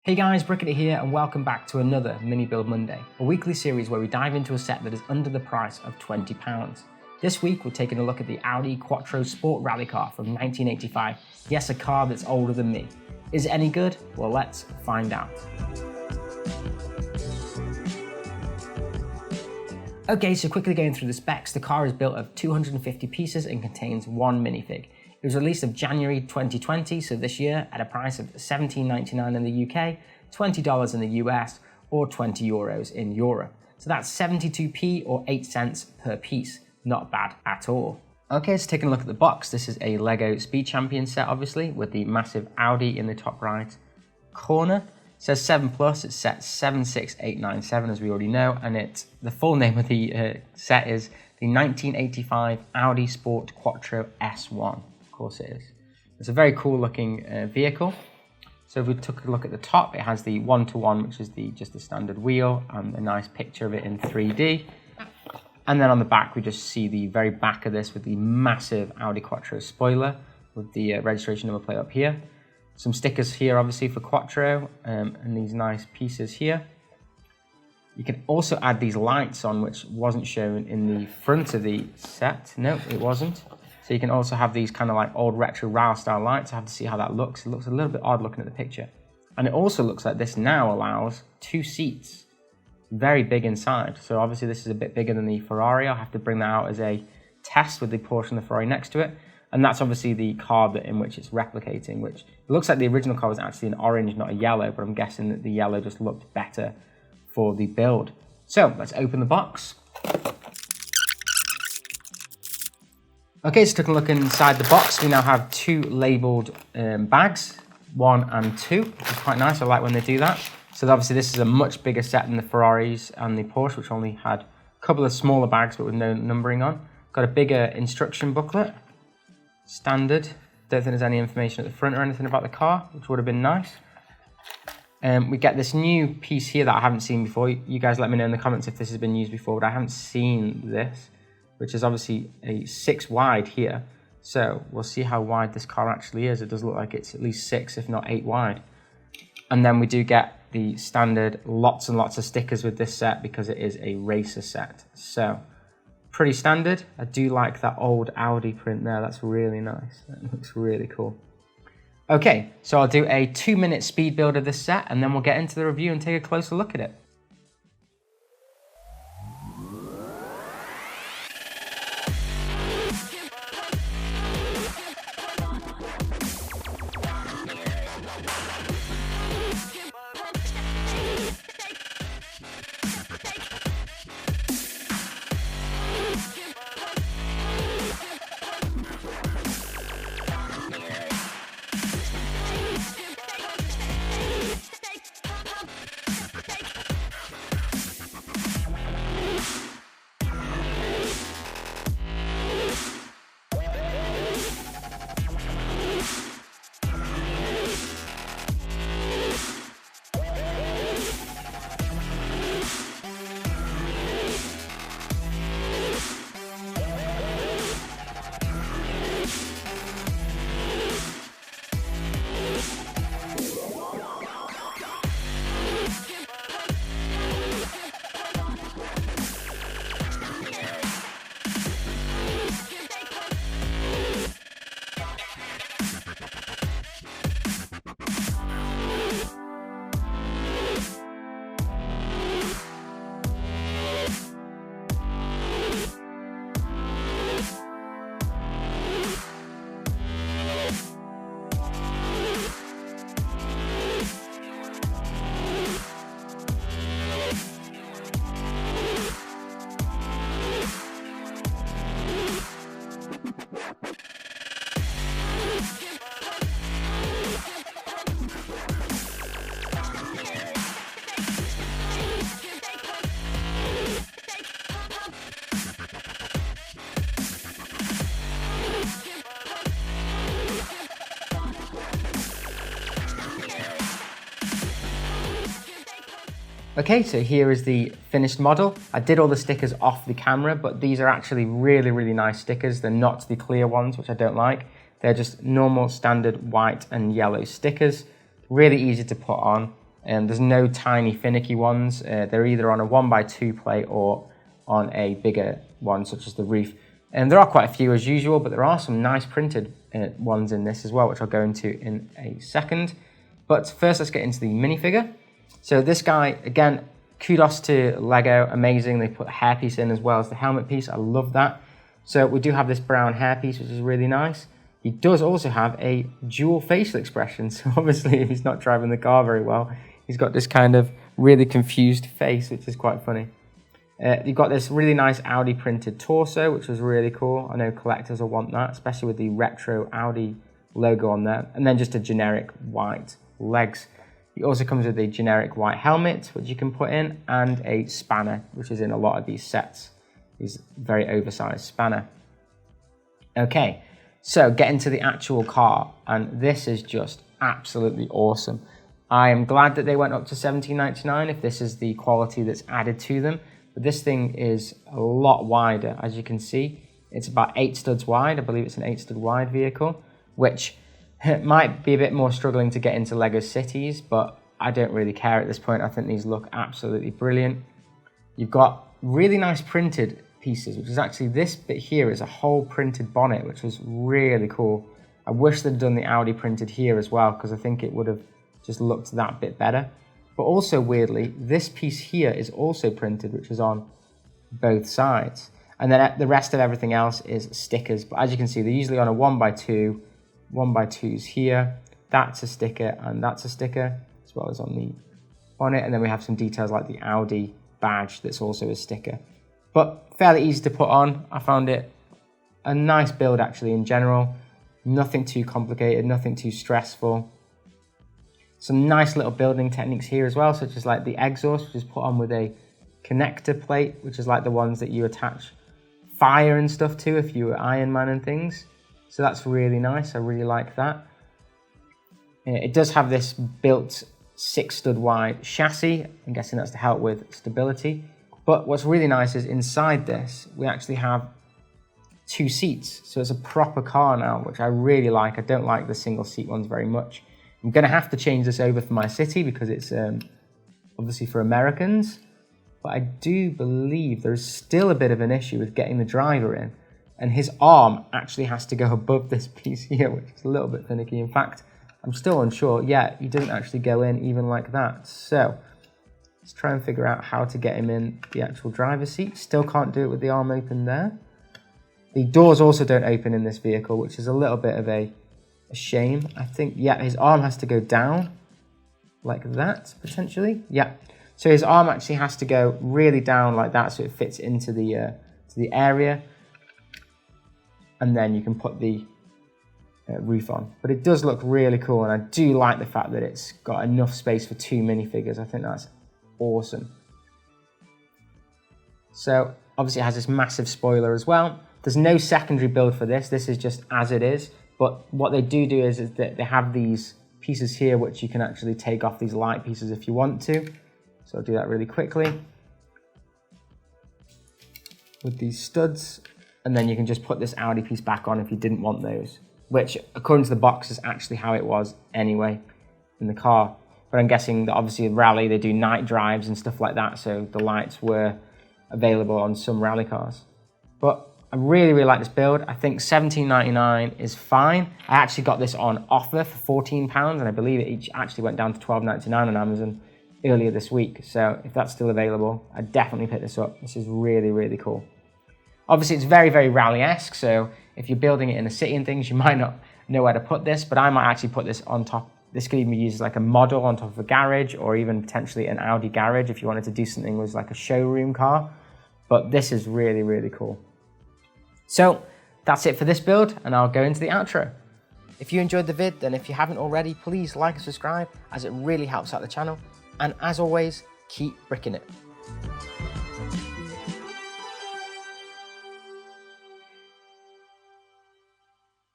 Hey guys, Bricketer here and welcome back to another Mini Build Monday, a weekly series where we dive into a set that is under the price of £20. This week we're taking a look at the Audi Quattro Sport Rally Car from 1985. Yes, a car that's older than me. Is it any good? Well, let's find out. Okay, so quickly going through the specs, the car is built of 250 pieces and contains one minifig. It was released of January 2020, so this year, at a price of $17.99 in the UK, $20 in the US, or €20 in Europe. So that's 72p or 8 cents per piece. Not bad at all. Okay, so taking a look at the box, this is a Lego Speed Champion set, obviously, with the massive Audi in the top right corner. It says 7+, it's set 76897, as we already know, and the full name of the set is the 1985 Audi Sport Quattro S1. Of course it is. It's a very cool looking vehicle. So if we took a look at the top, it has the 1-to-1, which is just the standard wheel, and a nice picture of it in 3D. And then on the back, we just see the very back of this with the massive Audi Quattro spoiler with the registration number plate up here. Some stickers here, obviously, for Quattro, and these nice pieces here. You can also add these lights on, which wasn't shown in the front of the set. No, it wasn't. So you can also have these kind of like old retro RAL style lights. I have to see how that looks. It looks a little bit odd looking at the picture. And it also looks like this now allows 2 seats. Very big inside. So obviously this is a bit bigger than the Ferrari. I'll have to bring that out as a test with the portion of the Ferrari next to it. And that's obviously the car in which it's replicating, which it looks like the original car was actually an orange, not a yellow, but I'm guessing that the yellow just looked better for the build. So let's open the box. Okay, so taking a look inside the box, we now have 2 labeled bags, 1 and 2, which is quite nice. I like when they do that. So obviously this is a much bigger set than the Ferraris and the Porsche, which only had a couple of smaller bags, but with no numbering on. Got a bigger instruction booklet, standard. Don't think there's any information at the front or anything about the car, which would have been nice. We get this new piece here that I haven't seen before. You guys let me know in the comments if this has been used before, but I haven't seen this, which is obviously a 6 wide here. So we'll see how wide this car actually is. It does look like it's at least 6, if not 8 wide. And then we do get the standard lots and lots of stickers with this set because it is a racer set. So pretty standard. I do like that old Audi print there. That's really nice. That looks really cool. Okay, so I'll do a 2-minute speed build of this set and then we'll get into the review and take a closer look at it. Okay, so here is the finished model. I did all the stickers off the camera, but these are actually really, really nice stickers. They're not the clear ones, which I don't like. They're just normal standard white and yellow stickers. Really easy to put on. And there's no tiny finicky ones. They're either on a 1x2 plate or on a bigger one, such as the roof. And there are quite a few as usual, but there are some nice printed ones in this as well, which I'll go into in a second. But first, let's get into the minifigure. So this guy, again, kudos to Lego, amazing. They put a hairpiece in as well as the helmet piece. I love that. So we do have this brown hairpiece, which is really nice. He does also have a dual facial expression. So obviously, if he's not driving the car very well, he's got this kind of really confused face, which is quite funny. You've got this really nice Audi printed torso, which was really cool. I know collectors will want that, especially with the retro Audi logo on there. And then just a generic white legs. He also comes with a generic white helmet, which you can put in, and a spanner, which is in a lot of these sets. He's a very oversized spanner. Okay, so get into the actual car, and this is just absolutely awesome. I am glad that they went up to $17.99 if this is the quality that's added to them. But this thing is a lot wider, as you can see. It's about 8 studs wide. I believe it's an 8 stud wide vehicle, which might be a bit more struggling to get into Lego cities, but I don't really care at this point. I think these look absolutely brilliant. You've got really nice printed pieces, which is actually this bit here is a whole printed bonnet, which was really cool. I wish they'd done the Audi printed here as well, because I think it would have just looked that bit better. But also weirdly, this piece here is also printed, which is on both sides. And then the rest of everything else is stickers. But as you can see, they're usually on a 1x2, 1x2s here. That's a sticker and that's a sticker, as well as on the bonnet. And then we have some details like the Audi badge that's also a sticker. But fairly easy to put on. I found it a nice build actually in general. Nothing too complicated, nothing too stressful. Some nice little building techniques here as well, such as like the exhaust, which is put on with a connector plate, which is like the ones that you attach fire and stuff to if you were Iron Man and things. So that's really nice. I really like that. It does have this built 6 stud wide chassis. I'm guessing that's to help with stability. But what's really nice is inside this, we actually have 2 seats. So it's a proper car now, which I really like. I don't like the single seat ones very much. I'm going to have to change this over for my city because it's obviously for Americans. But I do believe there's still a bit of an issue with getting the driver in. And his arm actually has to go above this piece here, which is a little bit finicky. In fact, I'm still unsure. Yeah, he doesn't actually go in even like that. So let's try and figure out how to get him in the actual driver's seat. Still can't do it with the arm open there. The doors also don't open in this vehicle, which is a little bit of a shame. I think, yeah, his arm has to go down like that, potentially. Yeah, so his arm actually has to go really down like that so it fits into the area. And then you can put the roof on. But it does look really cool, and I do like the fact that it's got enough space for 2 minifigures. I think that's awesome. So obviously it has this massive spoiler as well. There's no secondary build for this. This is just as it is. But what they do is that they have these pieces here which you can actually take off these light pieces if you want to. So I'll do that really quickly with these studs. And then you can just put this Audi piece back on if you didn't want those, which according to the box is actually how it was anyway in the car. But I'm guessing that obviously in rally they do night drives and stuff like that, so the lights were available on some rally cars. But I really, really like this build. I think $17.99 is fine. I actually got this on offer for £14, and I believe it each actually went down to $12.99 on Amazon earlier this week. So if that's still available, I'd definitely pick this up. This is really, really cool. Obviously, it's very, very rally-esque, so if you're building it in a city and things, you might not know where to put this, but I might actually put this on top. This could even be used as like a model on top of a garage, or even potentially an Audi garage if you wanted to do something with like a showroom car. But this is really, really cool. So that's it for this build, and I'll go into the outro. If you enjoyed the vid, then if you haven't already, please like and subscribe, as it really helps out the channel. And as always, keep bricking it.